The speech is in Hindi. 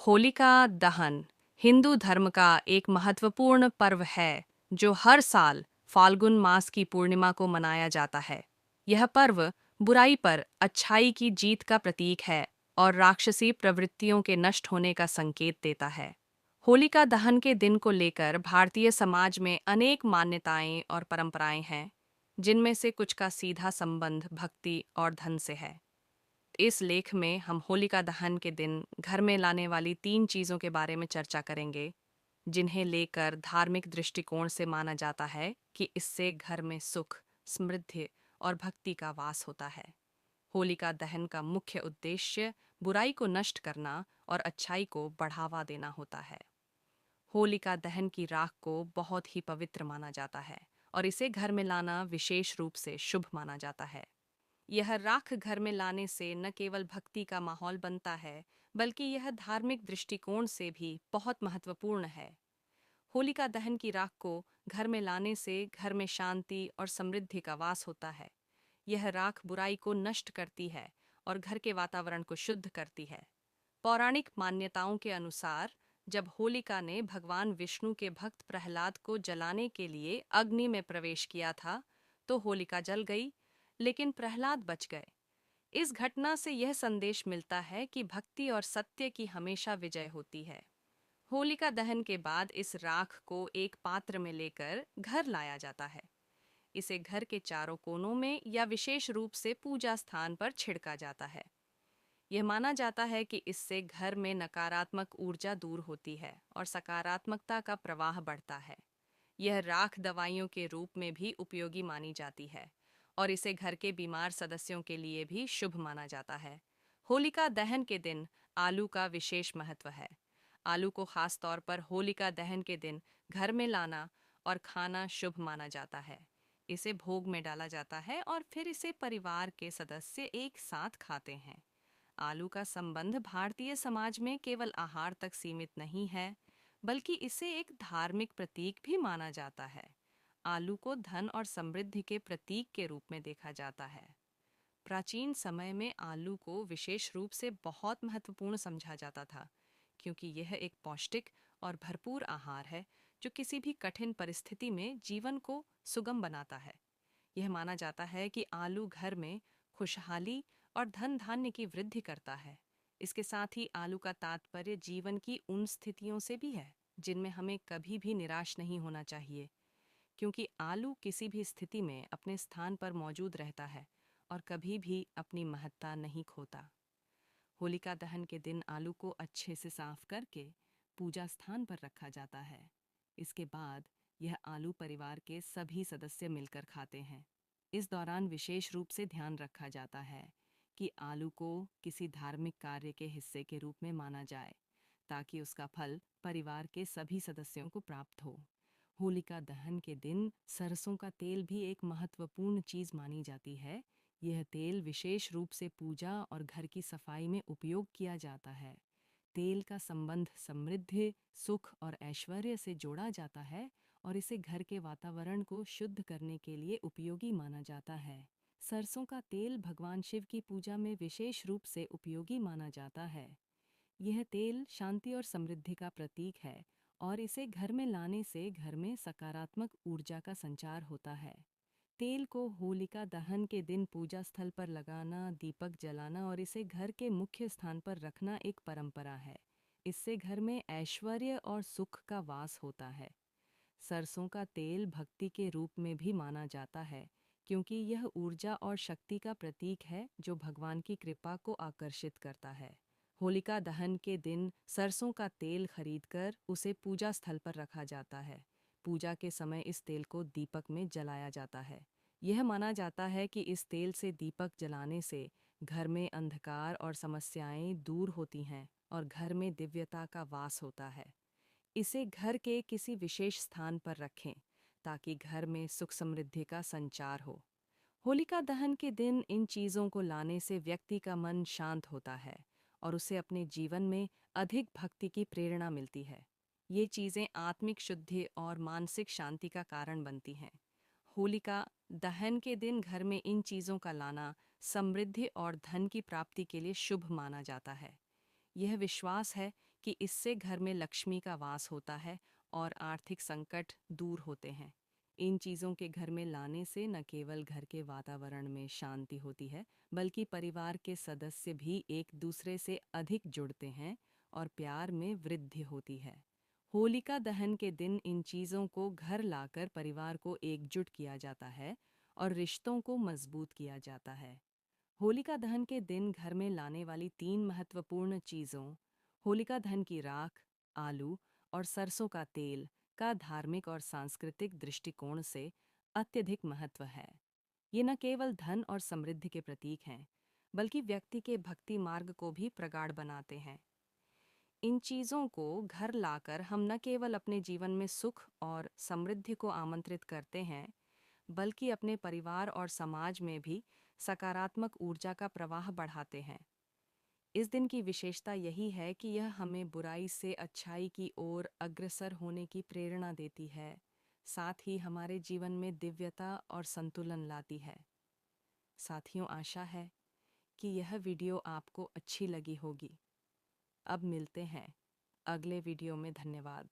होलिका दहन हिंदू धर्म का एक महत्वपूर्ण पर्व है जो हर साल फाल्गुन मास की पूर्णिमा को मनाया जाता है। यह पर्व बुराई पर अच्छाई की जीत का प्रतीक है और राक्षसी प्रवृत्तियों के नष्ट होने का संकेत देता है। होलिका दहन के दिन को लेकर भारतीय समाज में अनेक मान्यताएं और परंपराएं हैं, जिनमें से कुछ का सीधा संबंध भक्ति और धन से है। इस लेख में हम होलिका दहन के दिन घर में लाने वाली 3 चीज़ों के बारे में चर्चा करेंगे, जिन्हें लेकर धार्मिक दृष्टिकोण से माना जाता है कि इससे घर में सुख, समृद्धि और भक्ति का वास होता है। होलिका दहन का मुख्य उद्देश्य बुराई को नष्ट करना और अच्छाई को बढ़ावा देना होता है। होलिका दहन की राख को बहुत ही पवित्र माना जाता है और इसे घर में लाना विशेष रूप से शुभ माना जाता है। यह राख घर में लाने से न केवल भक्ति का माहौल बनता है, बल्कि यह धार्मिक दृष्टिकोण से भी बहुत महत्वपूर्ण है। होलिका दहन की राख को घर में लाने से घर में शांति और समृद्धि का वास होता है। यह राख बुराई को नष्ट करती है और घर के वातावरण को शुद्ध करती है। पौराणिक मान्यताओं के अनुसार, जब होलिका ने भगवान विष्णु के भक्त प्रहलाद को जलाने के लिए अग्नि में प्रवेश किया था, तो होलिका जल गई, लेकिन प्रहलाद बच गए। इस घटना से यह संदेश मिलता है कि भक्ति और सत्य की हमेशा विजय होती है। होलिका दहन के बाद इस राख को एक पात्र में लेकर घर लाया जाता है। इसे घर के चारों कोनों में या विशेष रूप से पूजा स्थान पर छिड़का जाता है। यह माना जाता है कि इससे घर में नकारात्मक ऊर्जा दूर होती है और सकारात्मकता का प्रवाह बढ़ता है। यह राख दवाइयों के रूप में भी उपयोगी मानी जाती है और इसे घर के बीमार सदस्यों के लिए भी शुभ माना जाता है। होलिका दहन के दिन आलू का विशेष महत्व है। आलू को खास तौर पर होलिका दहन के दिन घर में लाना और खाना शुभ माना जाता है। इसे भोग में डाला जाता है और फिर इसे परिवार के सदस्य एक साथ खाते हैं। आलू का संबंध भारतीय समाज में केवल आहार तक सीमित नहीं है, बल्कि इसे एक धार्मिक प्रतीक भी माना जाता है। आलू को धन और समृद्धि के प्रतीक के रूप में देखा जाता है। प्राचीन समय में आलू को विशेष रूप से बहुत महत्वपूर्ण समझा जाता था, क्योंकि यह एक पौष्टिक और भरपूर आहार है जो किसी भी कठिन परिस्थिति में जीवन को सुगम बनाता है। यह माना जाता है कि आलू घर में खुशहाली और धन धान्य की वृद्धि करता है। इसके साथ ही आलू का तात्पर्य जीवन की उन स्थितियों से भी है जिनमें हमें कभी भी निराश नहीं होना चाहिए, क्योंकि आलू किसी भी स्थिति में अपने स्थान पर मौजूद रहता है और कभी भी अपनी महत्ता नहीं खोता। होलिका दहन के दिन आलू को अच्छे से साफ करके पूजा स्थान पर रखा जाता है। इसके बाद यह आलू परिवार के सभी सदस्य मिलकर खाते हैं। इस दौरान विशेष रूप से ध्यान रखा जाता है कि आलू को किसी धार्मिक कार्य के हिस्से के रूप में माना जाए, ताकि उसका फल परिवार के सभी सदस्यों को प्राप्त हो। होलिका दहन के दिन सरसों का तेल भी एक महत्वपूर्ण चीज मानी जाती है। यह तेल विशेष रूप से पूजा और घर की सफाई में उपयोग किया जाता है। तेल का संबंध समृद्धि, सुख और ऐश्वर्य से जोड़ा जाता है और इसे घर के वातावरण को शुद्ध करने के लिए उपयोगी माना जाता है। सरसों का तेल भगवान शिव की पूजा में विशेष रूप से उपयोगी माना जाता है। यह तेल शांति और समृद्धि का प्रतीक है और इसे घर में लाने से घर में सकारात्मक ऊर्जा का संचार होता है। तेल को होलिका दहन के दिन पूजा स्थल पर लगाना, दीपक जलाना और इसे घर के मुख्य स्थान पर रखना एक परंपरा है। इससे घर में ऐश्वर्य और सुख का वास होता है। सरसों का तेल भक्ति के रूप में भी माना जाता है, क्योंकि यह ऊर्जा और शक्ति का प्रतीक है जो भगवान की कृपा को आकर्षित करता है। होलिका दहन के दिन सरसों का तेल खरीदकर उसे पूजा स्थल पर रखा जाता है। पूजा के समय इस तेल को दीपक में जलाया जाता है। यह माना जाता है कि इस तेल से दीपक जलाने से घर में अंधकार और समस्याएं दूर होती हैं और घर में दिव्यता का वास होता है। इसे घर के किसी विशेष स्थान पर रखें, ताकि घर में सुख समृद्धि का संचार हो। होलिका दहन के दिन इन चीज़ों को लाने से व्यक्ति का मन शांत होता है और उसे अपने जीवन में अधिक भक्ति की प्रेरणा मिलती है। ये चीज़ें आत्मिक शुद्धि और मानसिक शांति का कारण बनती हैं। होलिका दहन के दिन घर में इन चीज़ों का लाना समृद्धि और धन की प्राप्ति के लिए शुभ माना जाता है। यह विश्वास है कि इससे घर में लक्ष्मी का वास होता है और आर्थिक संकट दूर होते हैं। इन चीज़ों के घर में लाने से न केवल घर के वातावरण में शांति होती है, बल्कि परिवार के सदस्य भी एक दूसरे से अधिक जुड़ते हैं और प्यार में वृद्धि होती है। होलिका दहन के दिन इन चीज़ों को घर लाकर परिवार को एकजुट किया जाता है और रिश्तों को मजबूत किया जाता है। होलिका दहन के दिन घर में लाने वाली 3 महत्वपूर्ण चीज़ों होलिका दहन की राख, आलू और सरसों का तेल का धार्मिक और सांस्कृतिक दृष्टिकोण से अत्यधिक महत्व है। ये न केवल धन और समृद्धि के प्रतीक हैं, बल्कि व्यक्ति के भक्ति मार्ग को भी प्रगाढ़ बनाते हैं। इन चीज़ों को घर लाकर हम न केवल अपने जीवन में सुख और समृद्धि को आमंत्रित करते हैं, बल्कि अपने परिवार और समाज में भी सकारात्मक ऊर्जा का प्रवाह बढ़ाते हैं। इस दिन की विशेषता यही है कि यह हमें बुराई से अच्छाई की ओर अग्रसर होने की प्रेरणा देती है, साथ ही हमारे जीवन में दिव्यता और संतुलन लाती है। साथियों, आशा है कि यह वीडियो आपको अच्छी लगी होगी। अब मिलते हैं अगले वीडियो में। धन्यवाद।